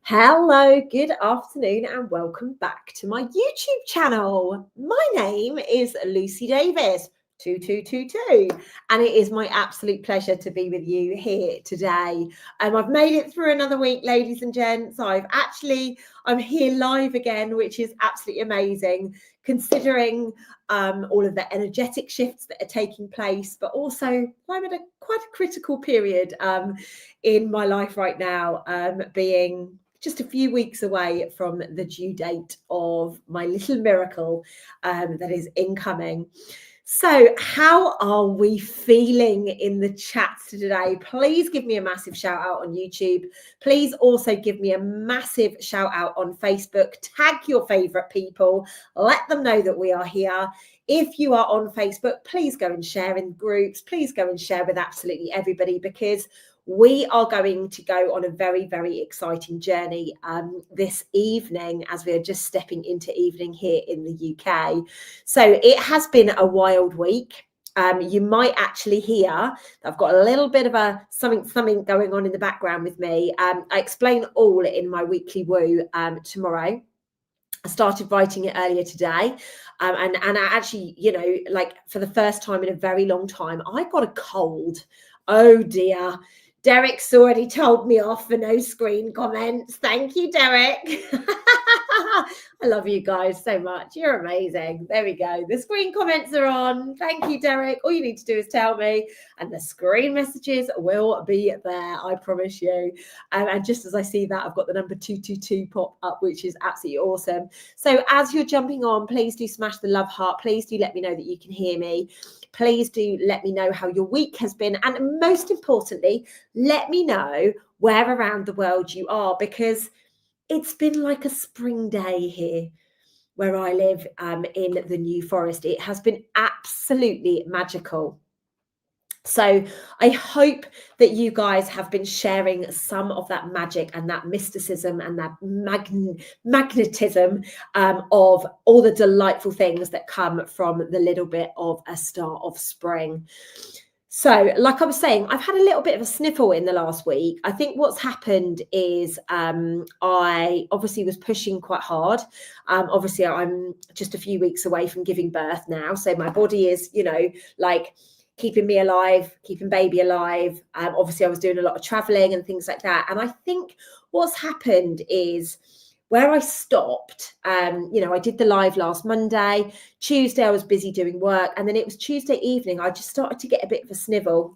Hello, good afternoon, and welcome back to my YouTube channel. My name is Lucy Davis, 2222, and it is my absolute pleasure to be with you here today. I've made it through another week, ladies and gents. I'm here live again, which is absolutely amazing, considering all of the energetic shifts that are taking place, but also I'm at quite a critical period in my life right now, being just a few weeks away from the due date of my little miracle that is incoming. So how are we feeling in the chats today? Please give me a massive shout out on YouTube. Please also give me a massive shout out on Facebook. Tag your favorite people. Let them know that we are here. If you are on Facebook, please go and share in groups. Please go and share with absolutely everybody, because we are going to go on a very, very exciting journey this evening, as we are just stepping into evening here in the UK. So it has been a wild week. You might actually hear I've got a little bit of a something going on in the background with me. I explain all in my weekly woo tomorrow. I started writing it earlier today, and I actually, like for the first time in a very long time, I got a cold. Oh dear. Derek's already told me off for no screen comments. Thank you, Derek. I love you guys so much. You're amazing. There we go. The screen comments are on. Thank you, Derek. All you need to do is tell me, and the screen messages will be there. I promise you. And just as I see that, I've got the number 222 pop up, which is absolutely awesome. So as you're jumping on, please do smash the love heart. Please do let me know that you can hear me. Please do let me know how your week has been. And most importantly, let me know where around the world you are, because it's been like a spring day here where I live in the New Forest. It has been absolutely magical. So I hope that you guys have been sharing some of that magic and that mysticism and that magnetism of all the delightful things that come from the little bit of a start of spring. So like I was saying, I've had a little bit of a sniffle in the last week. I think what's happened is I obviously was pushing quite hard. Obviously, I'm just a few weeks away from giving birth now. So my body is, like keeping me alive, keeping baby alive. Obviously, I was doing a lot of traveling and things like that. And I think what's happened is where I stopped, I did the live last Monday. Tuesday, I was busy doing work. And then it was Tuesday evening, I just started to get a bit of a snivel.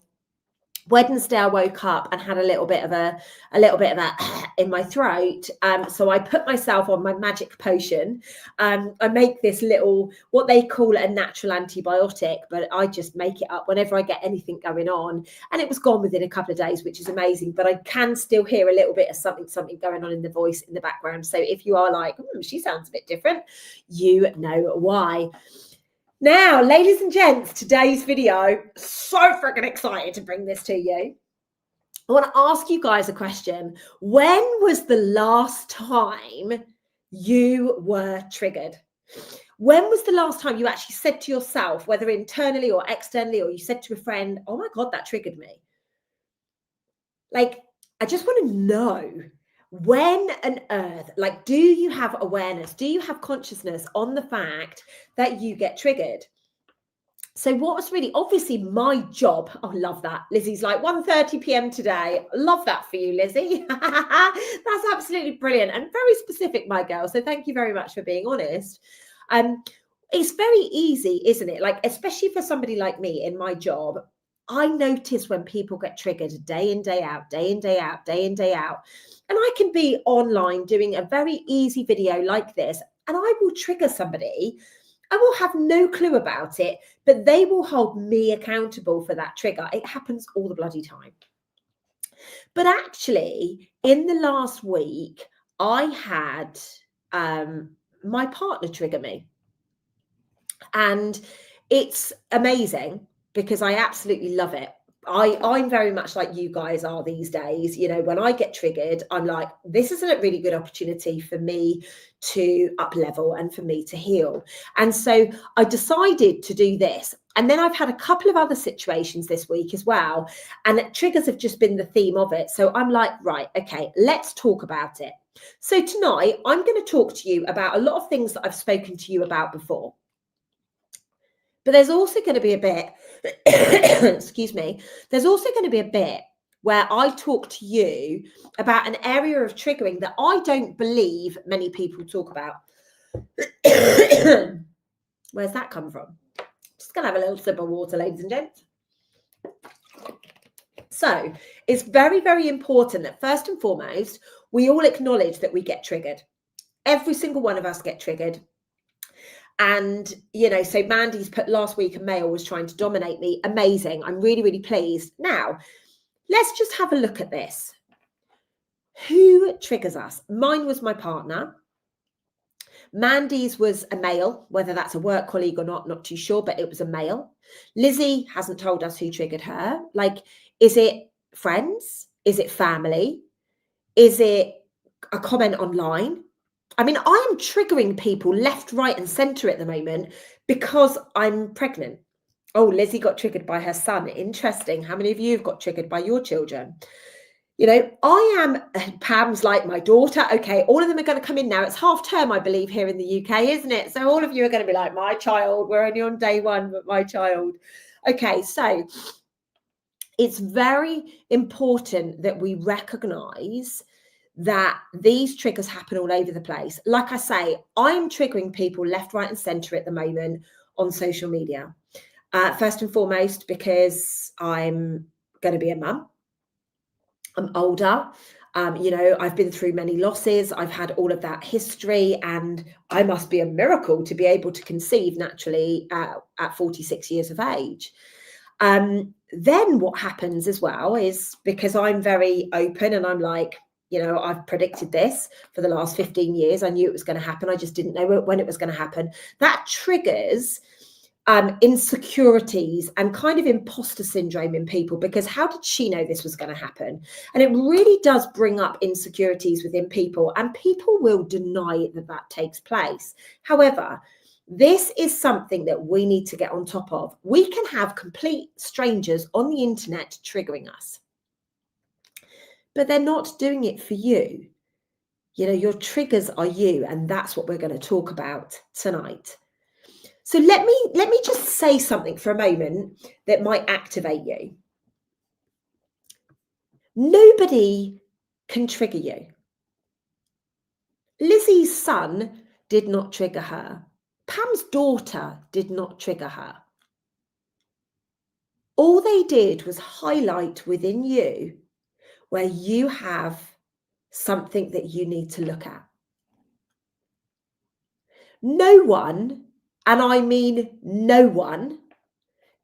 Wednesday, I woke up and had a little bit of a in my throat. So I put myself on my magic potion. I make this little, what they call a natural antibiotic, but I just make it up whenever I get anything going on. And it was gone within a couple of days, which is amazing. But I can still hear a little bit of something going on in the voice in the background. So if you are like, she sounds a bit different, you know why. Now, ladies and gents, today's video, so freaking excited to bring this to you. I want to ask you guys a question. When was the last time you were triggered? When was the last time you actually said to yourself, whether internally or externally, or you said to a friend, oh my God, that triggered me? Like, I just want to know, when on earth, like, do you have awareness? Do you have consciousness on the fact that you get triggered? So what was really obviously my job, I love that. Lizzie's like 1:30 p.m. today. Love that for you, Lizzie. That's absolutely brilliant and very specific, my girl. So thank you very much for being honest. It's very easy, isn't it? Like, especially for somebody like me in my job, I notice when people get triggered day in, day out, day in, day out, day in, day out. And I can be online doing a very easy video like this, and I will trigger somebody. I will have no clue about it, but they will hold me accountable for that trigger. It happens all the bloody time. But actually, in the last week, I had my partner trigger me. And it's amazing because I absolutely love it. I'm very much like you guys are these days. When I get triggered, I'm like, this is a really good opportunity for me to up level and for me to heal. And so I decided to do this. And then I've had a couple of other situations this week as well. And triggers have just been the theme of it. So I'm like, right, okay, let's talk about it. So tonight, I'm going to talk to you about a lot of things that I've spoken to you about before. But there's also going to be a bit, excuse me, there's also going to be a bit where I talk to you about an area of triggering that I don't believe many people talk about. Where's that come from? Just going to have a little sip of water, ladies and gents. So it's very, very important that first and foremost, we all acknowledge that we get triggered. Every single one of us get triggered. And, you know, so Mandy's put last week a male was trying to dominate me. Amazing. I'm really, really pleased. Now, let's just have a look at this. Who triggers us? Mine was my partner. Mandy's was a male, whether that's a work colleague or not too sure, but it was a male. Lizzie hasn't told us who triggered her. Like, is it friends? Is it family? Is it a comment online? I mean, I am triggering people left, right, and centre at the moment because I'm pregnant. Oh, Lizzie got triggered by her son. Interesting. How many of you have got triggered by your children? You know, Pam's like my daughter. Okay, all of them are going to come in now. It's half term, I believe, here in the UK, isn't it? So all of you are going to be like, my child. We're only on day one, but my child. Okay, so it's very important that we recognise that these triggers happen all over the place. Like I say, I'm triggering people left, right, and centre at the moment on social media. First and foremost, because I'm going to be a mum. I'm older. You know, I've been through many losses. I've had all of that history, and I must be a miracle to be able to conceive naturally at 46 years of age. Then what happens as well is, because I'm very open and I'm like, you know, I've predicted this for the last 15 years. I knew it was going to happen. I just didn't know when it was going to happen. That triggers insecurities and kind of imposter syndrome in people, because how did she know this was going to happen? And it really does bring up insecurities within people, and people will deny that that takes place. However, this is something that we need to get on top of. We can have complete strangers on the internet triggering us, but they're not doing it for you. You know, your triggers are you, and that's what we're going to talk about tonight. So let me just say something for a moment that might activate you. Nobody can trigger you. Lizzie's son did not trigger her. Pam's daughter did not trigger her. All they did was highlight within you where you have something that you need to look at. No one, and I mean no one,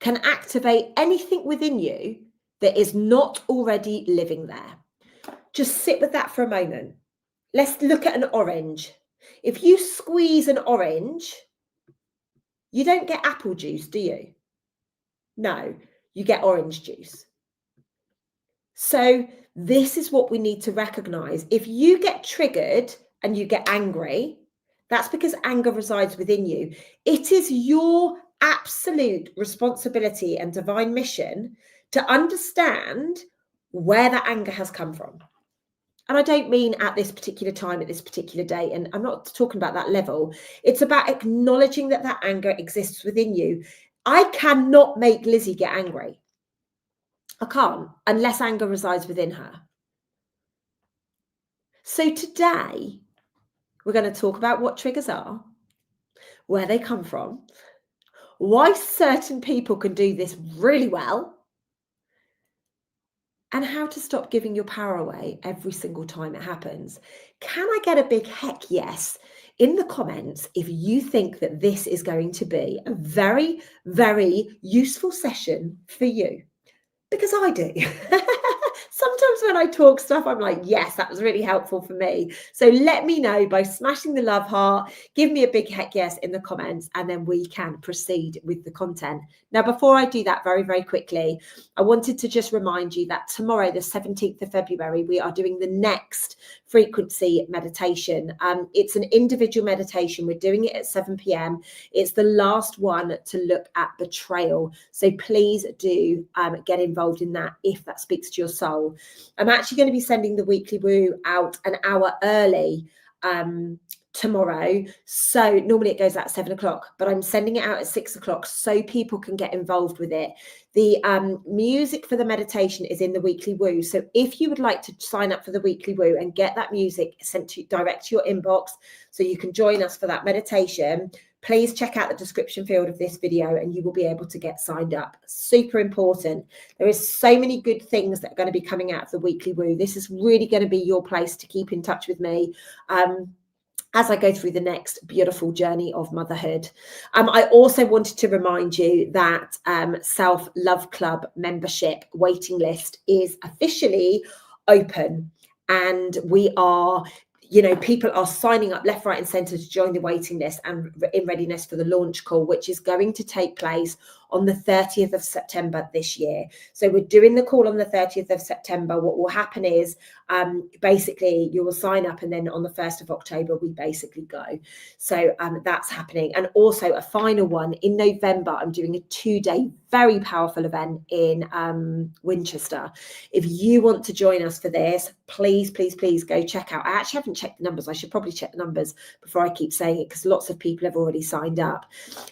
can activate anything within you that is not already living there. Just sit with that for a moment. Let's look at an orange. If you squeeze an orange, you don't get apple juice, do you? No, you get orange juice. So this is what we need to recognize. If you get triggered and you get angry, that's because anger resides within you. It is your absolute responsibility and divine mission to understand where that anger has come from. And I don't mean at this particular time, at this particular day, and I'm not talking about that level. It's about acknowledging that that anger exists within you. I cannot make Lizzie get angry. I can't, unless anger resides within her. So today, we're going to talk about what triggers are, where they come from, why certain people can do this really well, and how to stop giving your power away every single time it happens. Can I get a big heck yes in the comments if you think that this is going to be a very, very useful session for you? Because I do. sometimes when I talk stuff, I'm like, yes, that was really helpful for me. So let me know by smashing the love heart, give me a big heck yes in the comments, and then we can proceed with the content. Now, before I do that, very, very quickly, I wanted to just remind you that tomorrow, the 17th of February, we are doing the next frequency meditation. It's an individual meditation. We're doing it at 7 p.m. It's the last one to look at betrayal. So please do get involved in that if that speaks to your soul. I'm actually going to be sending the weekly woo out an hour early tomorrow. So normally it goes out at 7 o'clock, but I'm sending it out at 6 o'clock so people can get involved with it. The music for the meditation is in the weekly woo. So if you would like to sign up for the weekly woo and get that music sent to direct to your inbox so you can join us for that meditation, please check out the description field of this video and you will be able to get signed up. Super important. There is so many good things that are going to be coming out of the weekly woo. This is really going to be your place to keep in touch with me as I go through the next beautiful journey of motherhood. I also wanted to remind you that Self-Love Club membership waiting list is officially open, and we are, people are signing up left, right and centre to join the waiting list and in readiness for the launch call, which is going to take place on the 30th of September this year. So we're doing the call on the 30th of September. What will happen is basically you will sign up, and then on the 1st of October, we basically go. So that's happening. And also a final one in November, I'm doing a 2-day very powerful event in Winchester. If you want to join us for this, please go check out. I actually haven't checked the numbers. I should probably check the numbers before I keep saying it, because lots of people have already signed up.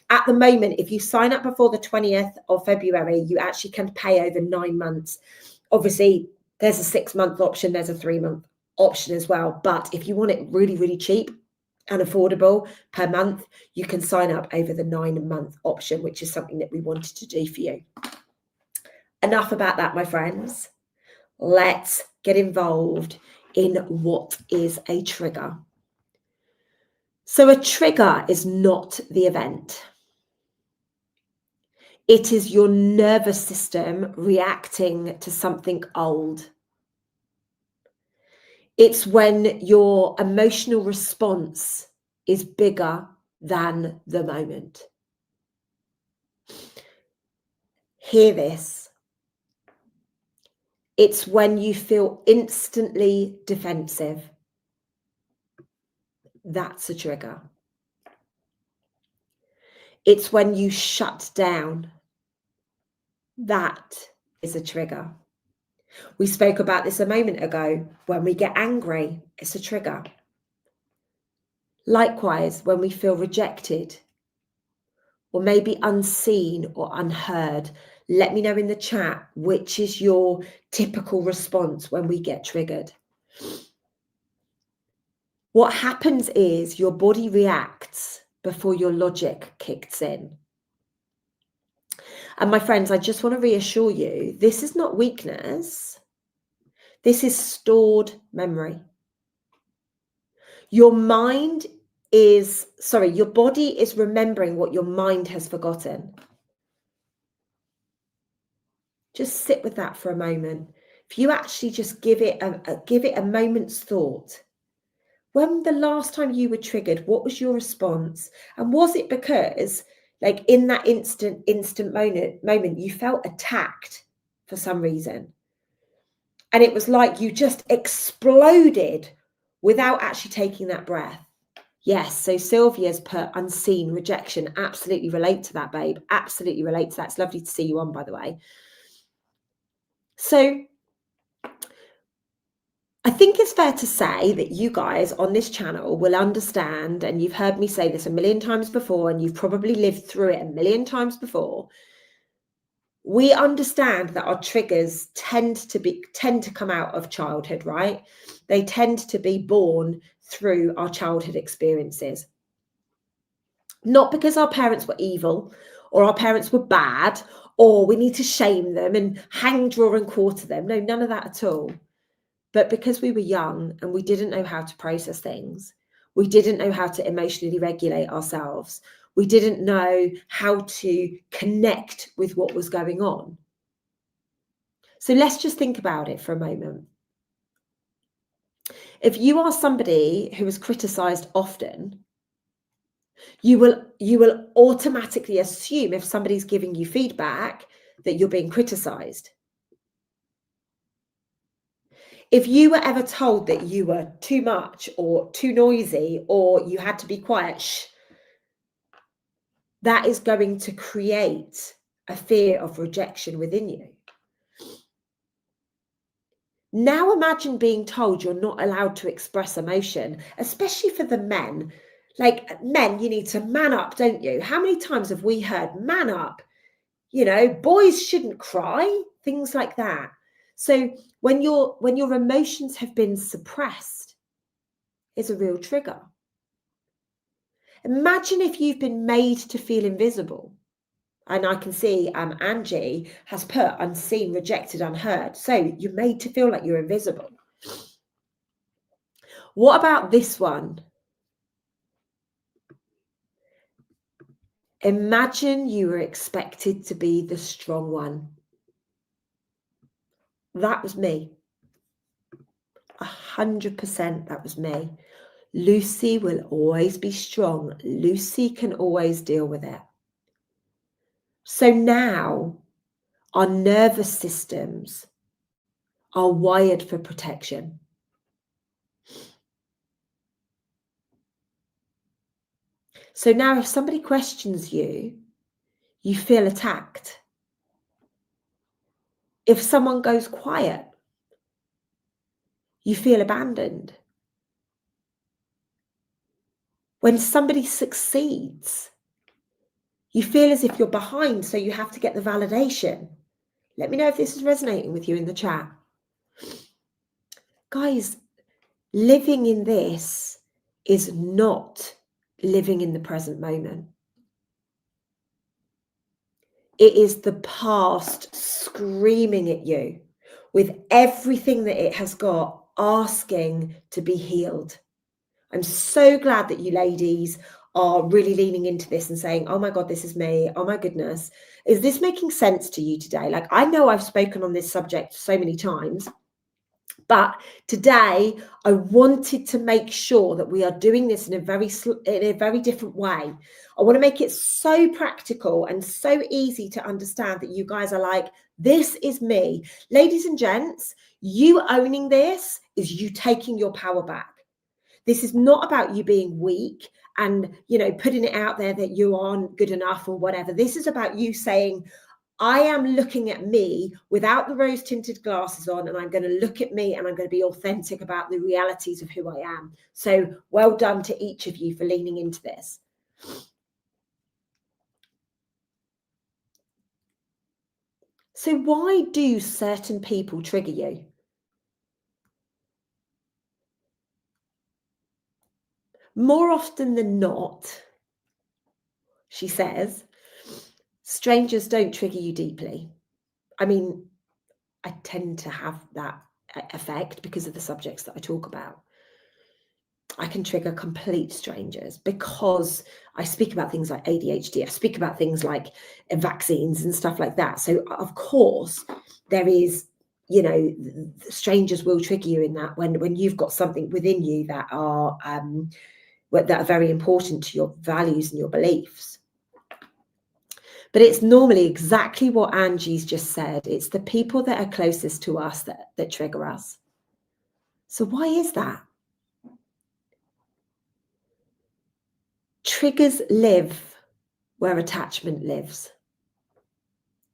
At the moment, if you sign up before the 20th of February, you actually can pay over 9 months. Obviously, there's a 6-month option, there's a 3-month option as well. But if you want it really, really cheap and affordable per month, you can sign up over the 9-month option, which is something that we wanted to do for you. Enough about that, my friends. Let's get involved in what is a trigger. So a trigger is not the event. It is your nervous system reacting to something old. It's when your emotional response is bigger than the moment. Hear this. It's when you feel instantly defensive. That's a trigger. It's when you shut down. That is a trigger. We spoke about this a moment ago. When we get angry, it's a trigger. Likewise, when we feel rejected or maybe unseen or unheard, let me know in the chat which is your typical response when we get triggered. What happens is your body reacts before your logic kicks in. And my friends, I just want to reassure you, this is not weakness. This is stored memory. Your body is remembering what your mind has forgotten. Just sit with that for a moment. If you actually just give it a moment's thought. When the last time you were triggered, what was your response? And was it because, like, in that instant moment, you felt attacked for some reason? And it was like you just exploded without actually taking that breath. Yes, so Sylvia's put unseen rejection. Absolutely relate to that, babe. Absolutely relate to that. It's lovely to see you on, by the way. So I think it's fair to say that you guys on this channel will understand, and you've heard me say this a million times before, and you've probably lived through it a million times before. We understand that our triggers tend to come out of childhood, right? They tend to be born through our childhood experiences. Not because our parents were evil or our parents were bad or we need to shame them and hang, draw and quarter them. No, none of that at all. But because we were young and we didn't know how to process things, we didn't know how to emotionally regulate ourselves, we didn't know how to connect with what was going on. So let's just think about it for a moment. If you are somebody who is criticized often, you will automatically assume if somebody's giving you feedback that you're being criticized. If you were ever told that you were too much or too noisy or you had to be quiet, shh, that is going to create a fear of rejection within you. Now imagine being told you're not allowed to express emotion, especially for the men. Like, men, you need to man up, don't you? How many times have we heard man up? You know, boys shouldn't cry, things like that. So when your emotions have been suppressed, it's a real trigger. Imagine if you've been made to feel invisible. And I can see Angie has put unseen, rejected, unheard. So you're made to feel like you're invisible. What about this one? Imagine you were expected to be the strong one. That was me. 100% that was me. Lucy will always be strong. Lucy can always deal with it. So now our nervous systems are wired for protection. So now if somebody questions you, you feel attacked. If someone goes quiet, you feel abandoned. When somebody succeeds, you feel as if you're behind, so you have to get the validation. Let me know if this is resonating with you in the chat. Guys, living in this is not living in the present moment. It is the past screaming at you with everything that it has got, asking to be healed. I'm so glad that you ladies are really leaning into this and saying, oh my God, this is me. Oh my goodness. Is this making sense to you today? Like, I know I've spoken on this subject so many times, but today I wanted to make sure that we are doing this in a very different way. I want to make it so practical and so easy to understand that you guys are like, this is me. Ladies and gents, you owning this is you taking your power back. This is not about you being weak and, you know, putting it out there that you aren't good enough or whatever. This is about you saying, I am looking at me without the rose tinted glasses on, and I'm going to look at me and I'm going to be authentic about the realities of who I am. So well done to each of you for leaning into this. So why do certain people trigger you? More often than not, she says, strangers don't trigger you deeply. I mean, I tend to have that effect because of the subjects that I talk about. I can trigger complete strangers because I speak about things like ADHD. I speak about things like vaccines and stuff like that. So of course there is, you know, strangers will trigger you in that when you've got something within you that are very important to your values and your beliefs. But it's normally exactly what Angie's just said. It's the people that are closest to us that trigger us. So why is that? Triggers live where attachment lives.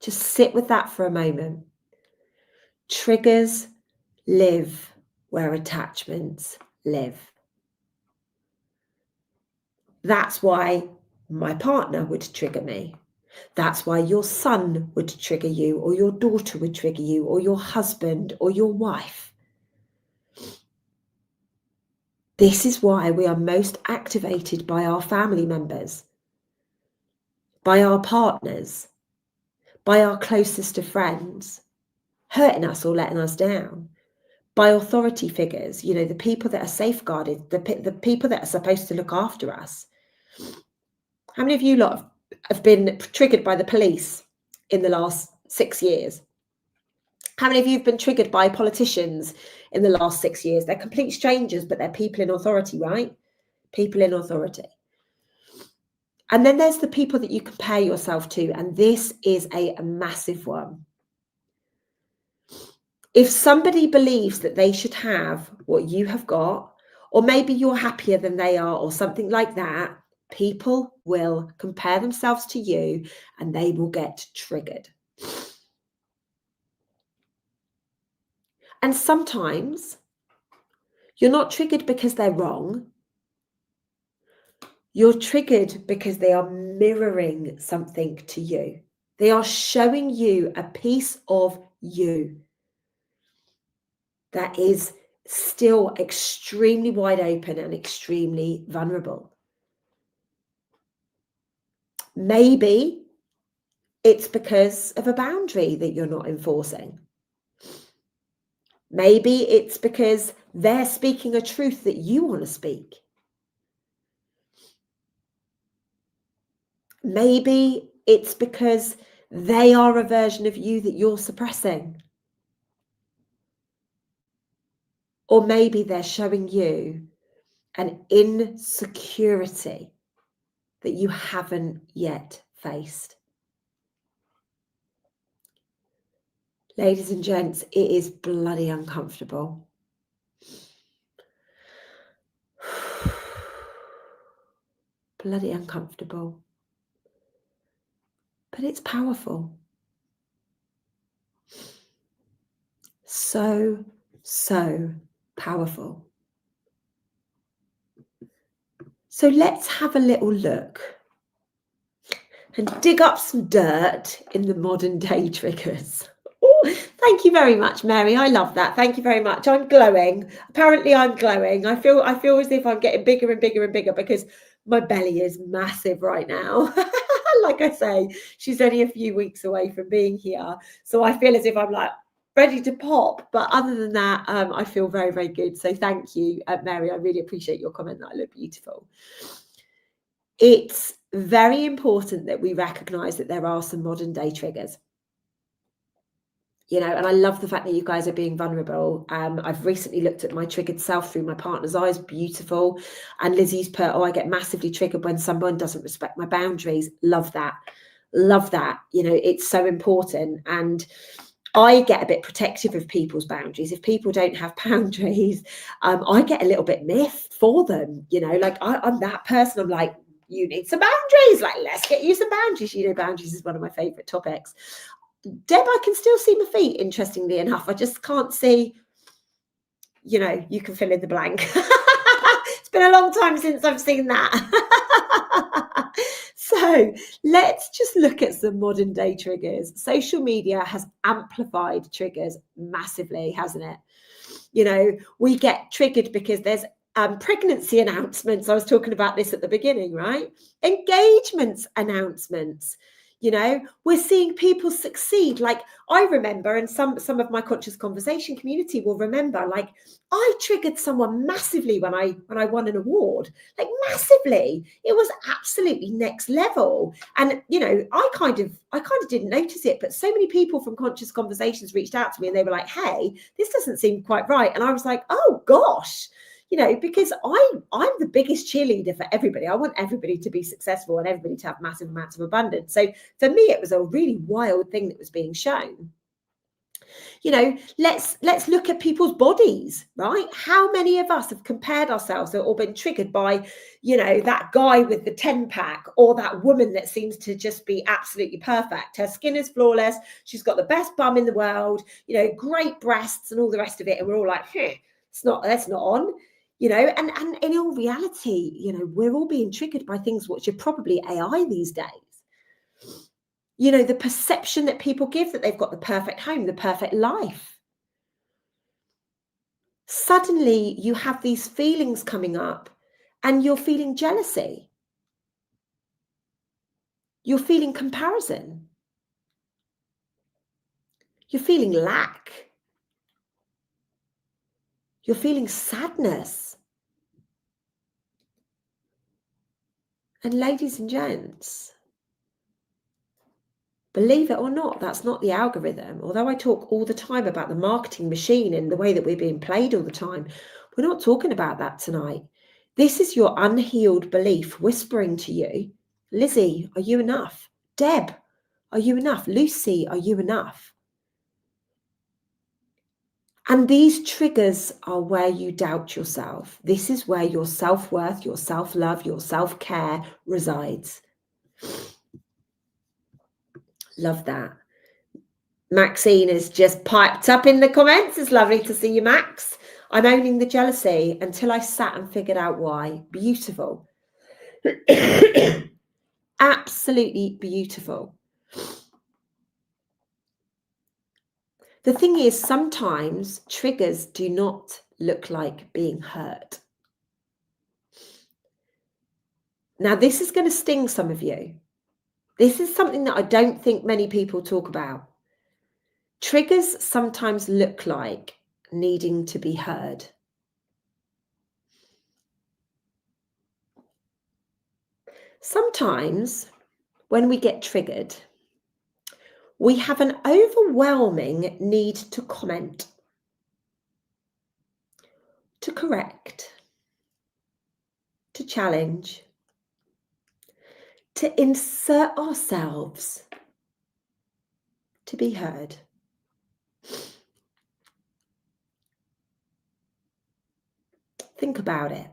Just sit with that for a moment. Triggers live where attachments live. That's why my partner would trigger me. That's why your son would trigger you, or your daughter would trigger you, or your husband, or your wife. This is why we are most activated by our family members, by our partners, by our closest of friends, hurting us or letting us down, by authority figures, you know, the people that are safeguarded, the people that are supposed to look after us. How many of you lot have been triggered by the police in the last 6 years? How many of you have been triggered by politicians in the last 6 years? They're complete strangers, but they're people in authority, right? People in authority. And then there's the people that you compare yourself to, and this is a massive one. If somebody believes that they should have what you have got, or maybe you're happier than they are, or something like that, people will compare themselves to you and they will get triggered. And sometimes you're not triggered because they're wrong. You're triggered because they are mirroring something to you. They are showing you a piece of you that is still extremely wide open and extremely vulnerable. Maybe it's because of a boundary that you're not enforcing. Maybe it's because they're speaking a truth that you want to speak. Maybe it's because they are a version of you that you're suppressing. Or maybe they're showing you an insecurity that you haven't yet faced. Ladies and gents, it is bloody uncomfortable. Bloody uncomfortable. But it's powerful. So powerful. So let's have a little look and dig up some dirt in the modern day triggers. Ooh, thank you very much, Mary. I love that. Thank you very much. I'm glowing. Apparently I'm glowing. I feel as if I'm getting bigger and bigger and bigger because my belly is massive right now. Like I say, she's only a few weeks away from being here. So I feel as if I'm like ready to pop. But other than that, I feel very, very good. So thank you, Mary. I really appreciate your comment that I look beautiful. It's very important that we recognize that there are some modern day triggers. You know, and I love the fact that you guys are being vulnerable. I've recently looked at my triggered self through my partner's eyes, beautiful. And Lizzie's put, oh, I get massively triggered when someone doesn't respect my boundaries. Love that. Love that. You know, it's so important. And I get a bit protective of people's boundaries. If people don't have boundaries, I get a little bit miffed for them. You know, like I'm that person. I'm like, you need some boundaries. Like, let's get you some boundaries. You know, boundaries is one of my favorite topics. Deb, I can still see my feet, interestingly enough. I just can't see, you know, you can fill in the blank. It's been a long time since I've seen that. So let's just look at some modern day triggers. Social media has amplified triggers massively, hasn't it? You know, we get triggered because there's pregnancy announcements. I was talking about this at the beginning, right? Engagements announcements. You know, we're seeing people succeed. Like I remember, and some of my conscious conversation community will remember, like I triggered someone massively when I won an award, like massively. It was absolutely next level. And you know, I kind of didn't notice it, but so many people from conscious conversations reached out to me and they were like, hey, this doesn't seem quite right. And I was like, oh gosh. You know, because I'm the biggest cheerleader for everybody. I want everybody to be successful and everybody to have massive amounts of abundance. So for me, it was a really wild thing that was being shown. You know, let's look at people's bodies, right? How many of us have compared ourselves or been triggered by, you know, that guy with the 10-pack or that woman that seems to just be absolutely perfect. Her skin is flawless. She's got the best bum in the world, you know, great breasts and all the rest of it. And we're all like, that's not on. You know, and in all reality, you know, we're all being triggered by things which are probably AI these days. You know, the perception that people give that they've got the perfect home, the perfect life. Suddenly you have these feelings coming up and you're feeling jealousy. You're feeling comparison. You're feeling lack. You're feeling sadness. And ladies and gents, Believe it or not, that's not the algorithm. Although I talk all the time about the marketing machine and the way that we're being played all the time, we're not talking about that tonight. This is your unhealed belief whispering to you, Lizzie, are you enough? Deb, are you enough? Lucy, are you enough? And these triggers are where you doubt yourself. This is where your self-worth, your self-love, your self-care resides. Love that. Maxine has just piped up in the comments. It's lovely to see you, Max. I'm owning the jealousy until I sat and figured out why. Beautiful. Absolutely beautiful. The thing is, sometimes triggers do not look like being hurt. Now, this is going to sting some of you. This is something that I don't think many people talk about. Triggers sometimes look like needing to be heard. Sometimes when we get triggered, we have an overwhelming need to comment, to correct, to challenge, to insert ourselves, to be heard. Think about it.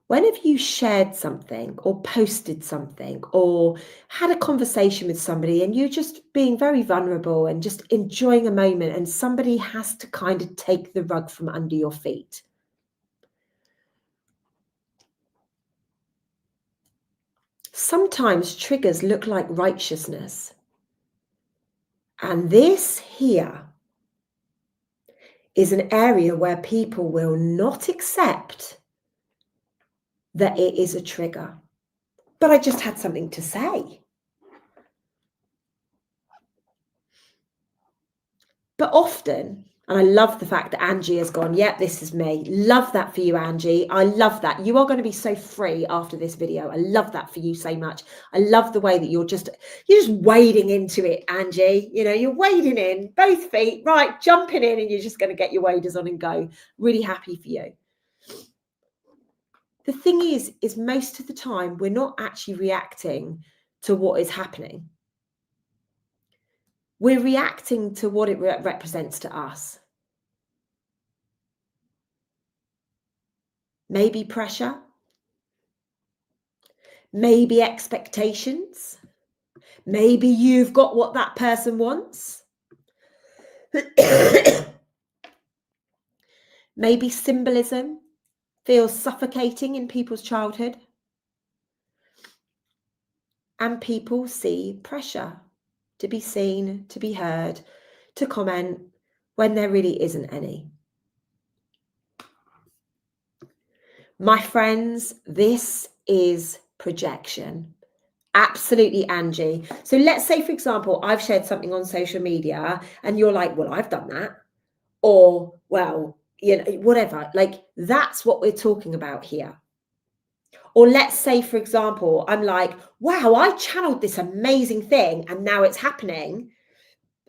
When have you shared something or posted something or had a conversation with somebody and you're just being very vulnerable and just enjoying a moment and somebody has to kind of take the rug from under your feet? Sometimes triggers look like righteousness. And this here is an area where people will not accept that it is a trigger. But I just had something to say. But often, and I love the fact that Angie has gone, yep, this is me. Love that for you, Angie. I love that. You are going to be so free after this video. I love that for you so much. I love the way that you're just wading into it, Angie. You know, you're wading in, both feet, right, jumping in, and you're just going to get your waders on and go. Really happy for you. The thing is most of the time, we're not actually reacting to what is happening. We're reacting to what it represents to us. Maybe pressure, maybe expectations, maybe you've got what that person wants, maybe symbolism feels suffocating in people's childhood, and people see pressure to be seen, to be heard, to comment when there really isn't any. My friends, this is projection. Absolutely, Angie. So let's say, for example, I've shared something on social media and you're like, well, I've done that. Or, well, you know, whatever. Like, that's what we're talking about here. Or let's say, for example, I'm like, wow, I channeled this amazing thing and now it's happening.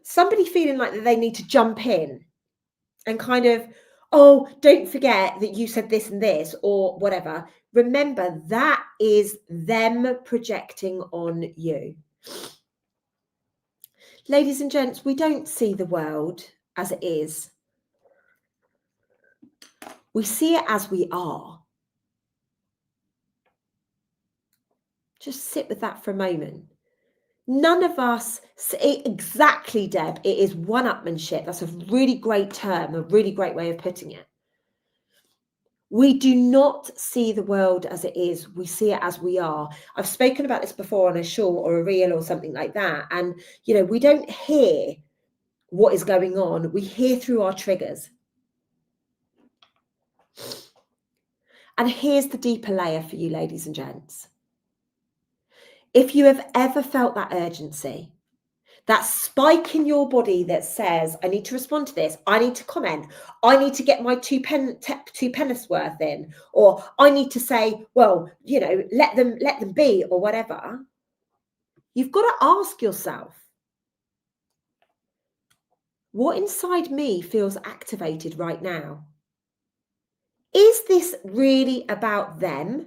Somebody feeling like that they need to jump in and kind of, oh, don't forget that you said this and this or whatever. Remember, that is them projecting on you. Ladies and gents, we don't see the world as it is. We see it as we are. Just sit with that for a moment. None of us, exactly, Deb, it is one-upmanship. That's a really great term, a really great way of putting it. We do not see the world as it is. We see it as we are. I've spoken about this before on a short or a reel or something like that. And, you know, we don't hear what is going on. We hear through our triggers. And here's the deeper layer for you, ladies and gents. If you have ever felt that urgency, that spike in your body that says, I need to respond to this, I need to comment, I need to get my two pence worth in, or I need to say, well, you know, let them be, or whatever. You've got to ask yourself, what inside me feels activated right now? Is this really about them?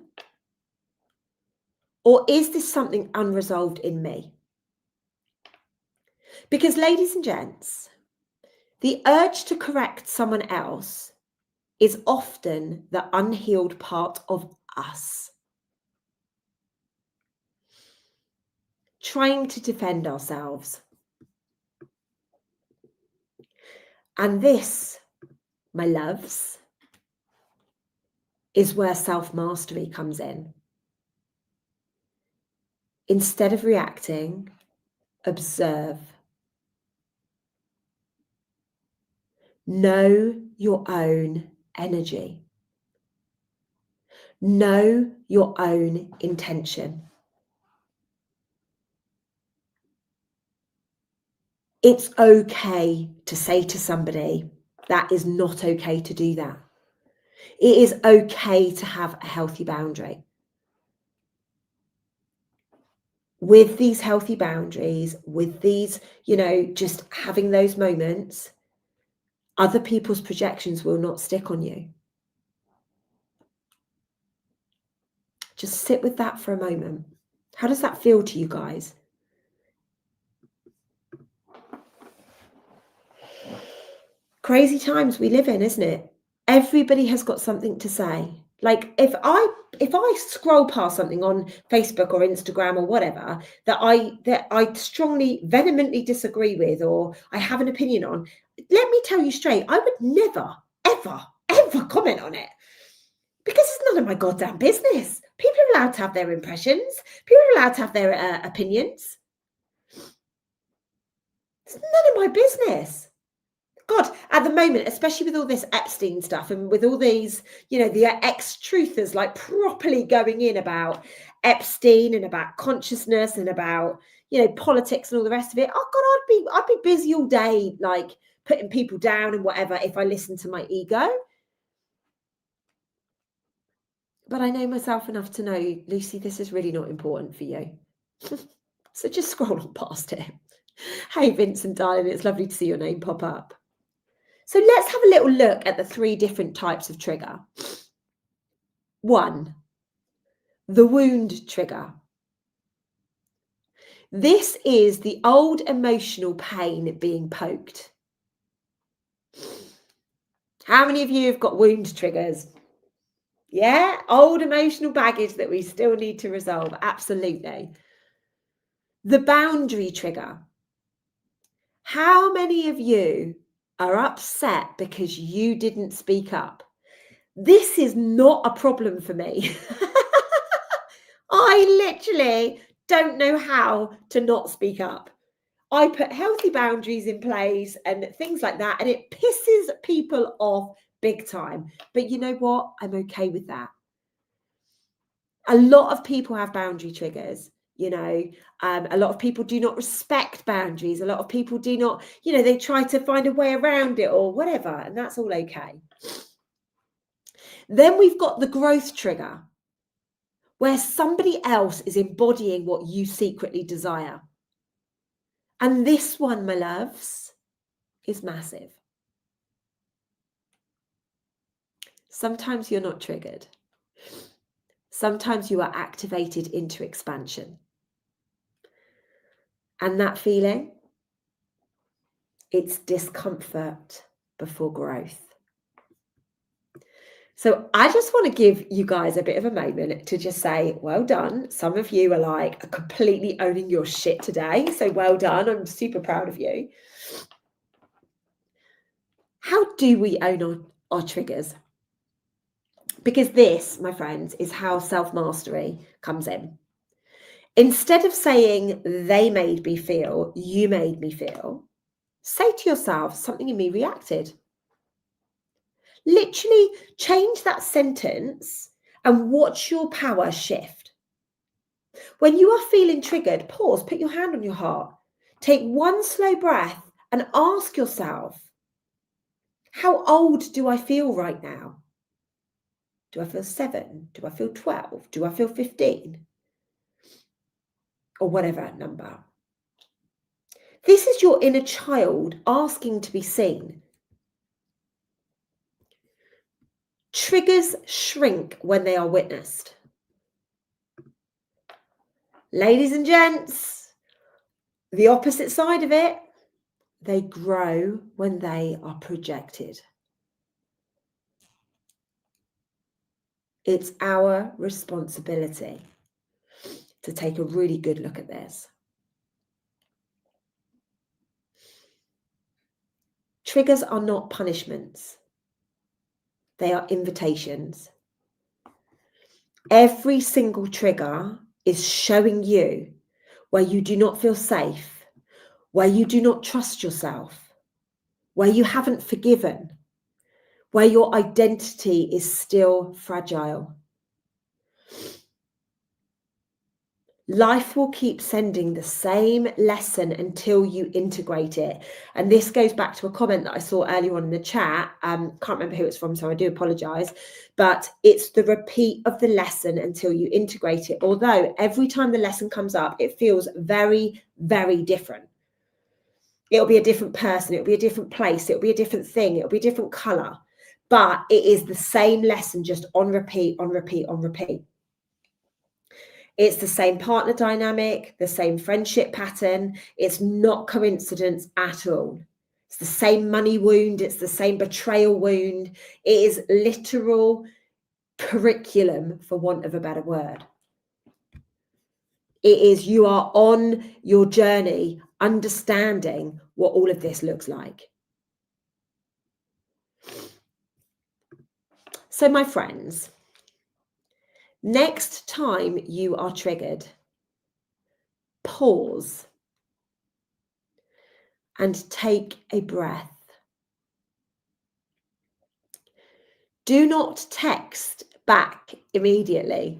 Or is this something unresolved in me? Because, ladies and gents, the urge to correct someone else is often the unhealed part of us, trying to defend ourselves. And this, my loves, is where self-mastery comes in. Instead of reacting, observe. Know your own energy. Know your own intention. It's okay to say to somebody, that is not okay to do that. It is okay to have a healthy boundary. With these healthy boundaries, with these, just having those moments, other people's projections will not stick on you. Just sit with that for a moment. How does that feel to you guys? Crazy times we live in, isn't it? Everybody has got something to say. Like if I scroll past something on Facebook or Instagram or whatever that I strongly, vehemently disagree with, or I have an opinion on, let me tell you straight, I would never, ever, ever comment on it. Because it's none of my goddamn business. People are allowed to have their impressions. People are allowed to have their opinions. It's none of my business. God, at the moment, especially with all this Epstein stuff and with all these, the ex-truthers like properly going in about Epstein and about consciousness and about, politics and all the rest of it. Oh God, I'd be busy all day, like putting people down and whatever if I listened to my ego. But I know myself enough to know, Lucy, this is really not important for you. So just scroll on past it. Hey, Vincent, darling, it's lovely to see your name pop up. So let's have a little look at the 3 different types of trigger. 1, the wound trigger. This is the old emotional pain being poked. How many of you have got wound triggers? Yeah, old emotional baggage that we still need to resolve. Absolutely. The boundary trigger. How many of you are upset because you didn't speak up? This is not a problem for me. I literally don't know how to not speak up. I put healthy boundaries in place and things like that, and it pisses people off big time. But you know what? I'm okay with that. A lot of people have boundary triggers. A lot of people do not respect boundaries. A lot of people do not, they try to find a way around it or whatever, and that's all okay. Then we've got the growth trigger, where somebody else is embodying what you secretly desire. And this one, my loves, is massive. Sometimes you're not triggered. Sometimes you are activated into expansion. And that feeling, it's discomfort before growth. So I just want to give you guys a bit of a moment to just say, well done. Some of you are like completely owning your shit today. So well done. I'm super proud of you. How do we own our triggers? Because this, my friends, is how self-mastery comes in. Instead of saying, they made me feel, you made me feel, say to yourself, something in me reacted. Literally change that sentence and watch your power shift. When you are feeling triggered, pause, put your hand on your heart, take one slow breath and ask yourself, how old do I feel right now? Do I feel 7? Do I feel 12? Do I feel 15? or whatever number. This is your inner child asking to be seen. Triggers shrink when they are witnessed. Ladies and gents, the opposite side of it, they grow when they are projected. It's our responsibility to take a really good look at this. Triggers are not punishments. They are invitations. Every single trigger is showing you where you do not feel safe, where you do not trust yourself, where you haven't forgiven, where your identity is still fragile. Life will keep sending the same lesson until you integrate it. And this goes back to a comment that I saw earlier on in the chat. Can't remember who it's from, so I do apologize. But it's the repeat of the lesson until you integrate it. Although every time the lesson comes up, it feels very, very different. It'll be a different person. It'll be a different place. It'll be a different thing. It'll be a different color. But it is the same lesson, just on repeat, on repeat, on repeat. It's the same partner dynamic, the same friendship pattern. It's not coincidence at all. It's the same money wound. It's the same betrayal wound. It is literal curriculum, for want of a better word. It is, you are on your journey understanding what all of this looks like. So, my friends, next time you are triggered, pause and take a breath. Do not text back immediately.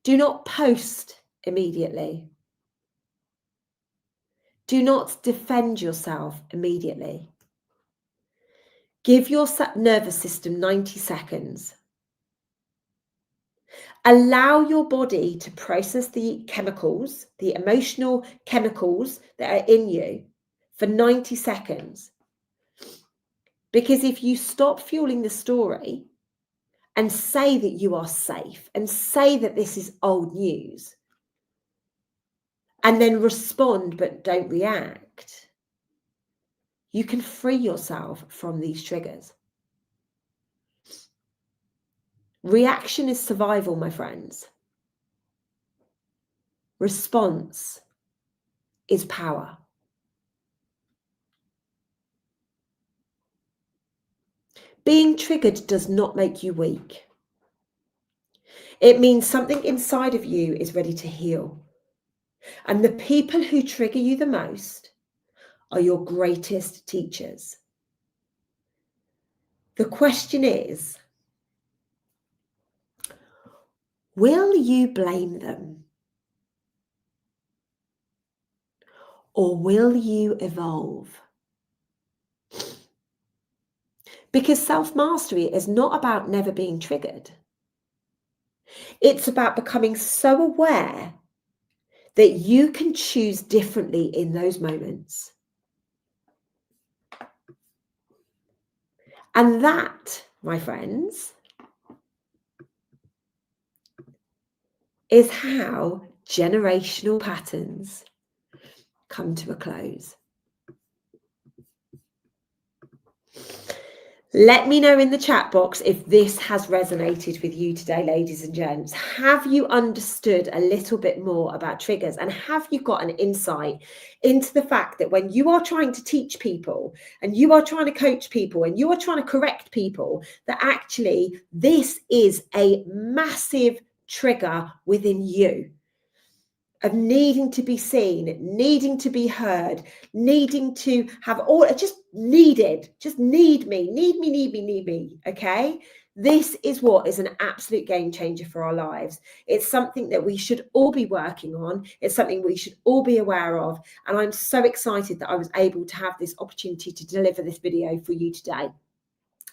Do not post immediately. Do not defend yourself immediately. Give your nervous system 90 seconds. Allow your body to process the chemicals, the emotional chemicals that are in you for 90 seconds. Because if you stop fueling the story and say that you are safe and say that this is old news, and then respond but don't react, you can free yourself from these triggers. Reaction is survival, my friends. Response is power. Being triggered does not make you weak. It means something inside of you is ready to heal. And the people who trigger you the most are your greatest teachers. The question is, will you blame them? Or will you evolve? Because self-mastery is not about never being triggered. It's about becoming so aware that you can choose differently in those moments. And that, my friends, is how generational patterns come to a close. Let me know in the chat box if this has resonated with you today, ladies and gents. Have you understood a little bit more about triggers? And have you got an insight into the fact that when you are trying to teach people and you are trying to coach people and you are trying to correct people, that actually this is a massive trigger within you of needing to be seen, needing to be heard, needing to have all, just need me, okay? This is what is an absolute game changer for our lives. It's something that we should all be working on. It's something we should all be aware of. And I'm so excited that I was able to have this opportunity to deliver this video for you today.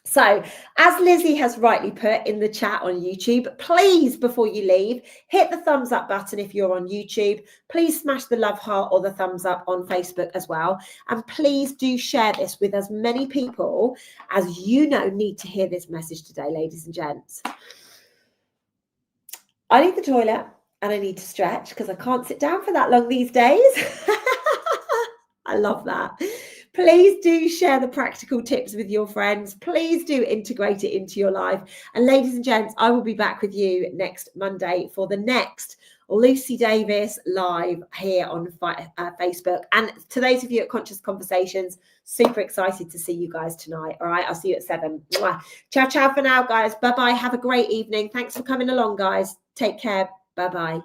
So, as Lizzie has rightly put in the chat on YouTube, please, before you leave, hit the thumbs up button if you're on YouTube. Please smash the love heart or the thumbs up on Facebook as well. And please do share this with as many people as you know need to hear this message today, ladies and gents. I need the toilet and I need to stretch because I can't sit down for that long these days. I love that. Please do share the practical tips with your friends. Please do integrate it into your life. And ladies and gents, I will be back with you next Monday for the next Lucy Davis live here on Facebook. And to those of you at Conscious Conversations, super excited to see you guys tonight. All right, I'll see you at 7. Mwah. Ciao, ciao for now, guys. Bye-bye. Have a great evening. Thanks for coming along, guys. Take care. Bye-bye.